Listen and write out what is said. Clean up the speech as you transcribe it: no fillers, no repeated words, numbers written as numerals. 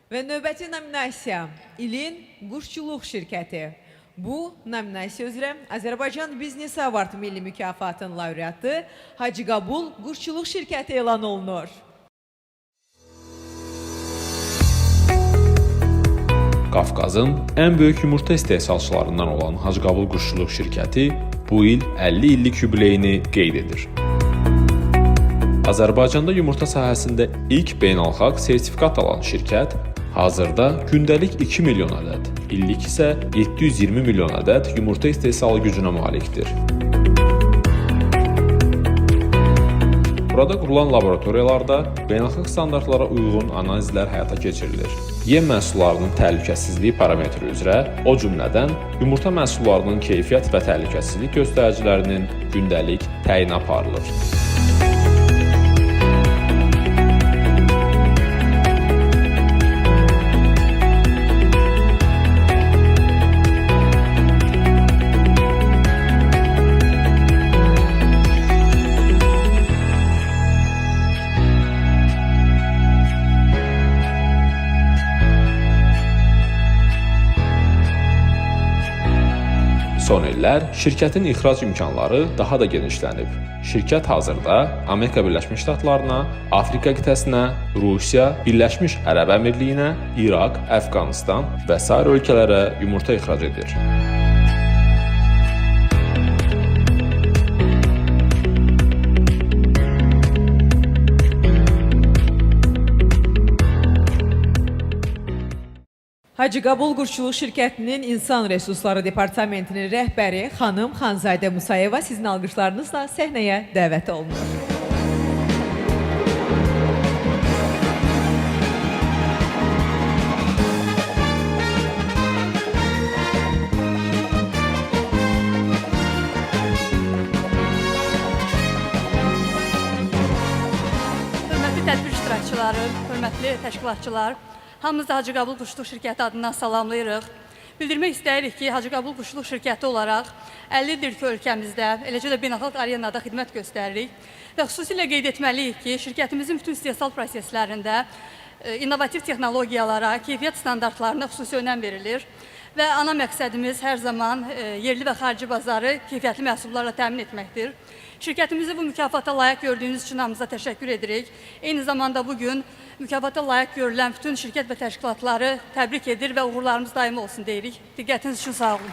Və növbəti nominasiya ilin quşçuluq şirkəti. Bu nominasiya üzrə Azərbaycan Biznes Award milli mükafatının laureatı Hacı Qabul quşçuluq şirkəti elan olunur. Qafqazın ən böyük yumurta istehsalçılarından olan Hacı Qabul quşçuluq şirkəti bu il 50 illik yubileyini qeyd edir. Azərbaycanda yumurta sahəsində ilk beynəlxalq sertifikat alan şirkət hazırda gündəlik 2 milyon ədəd, illik isə 720 milyon ədəd yumurta istehsalı gücünə malikdir. Burada qurulan laboratoriyalarda beynəlxalq standartlara uyğun analizlər həyata keçirilir. Yem məhsullarının təhlükəsizliyi parametri üzrə, o cümlədən yumurta məhsullarının keyfiyyət və təhlükəsizlik göstəricilərinin gündəlik təyini aparılır. Son illər şirkətin ixrac imkanları daha da genişlənib. Şirkət hazırda Amerika Birləşmiş Ştatlarına, Afrika qitəsinə, Rusiya, Birləşmiş Ərəb Əmirliyinə, İraq, Əfqanistan və sair ölkələrə yumurta ixrac edir. Hacı Qabul quşçuluq şirkətinin İnsan Resursları Departamentinin rəhbəri xanım Xanzadə Musayeva sizin alqışlarınızla səhnəyə dəvət olunur. Hörmətli tədbir iştirakçıları, hörmətli təşkilatçılar, hamımız da Hacı Qabul Quşçuluq şirkəti adından salamlayırıq. Bildirmək istəyirik ki, Hacı Qabul Quşçuluq şirkəti olaraq 50 ildir ki, ölkəmizdə, eləcə də beynəlxalq arenada xidmət göstəririk və xüsusilə qeyd etməliyik ki, şirkətimizin bütün istehsal proseslərində innovativ texnologiyalara, keyfiyyət standartlarına xüsusi önəm verilir və ana məqsədimiz hər zaman yerli və xarici bazarı keyfiyyətli məhsullarla təmin etməkdir. Şirkətimizi bu mükafata layiq gördüyünüz üçün hamımıza təşəkkür edirik. Eyni zamanda bugün mükafata layiq görülən bütün şirkət və təşkilatları təbrik edir və uğurlarımız daim olsun deyirik. Diqqətiniz üçün sağ olun.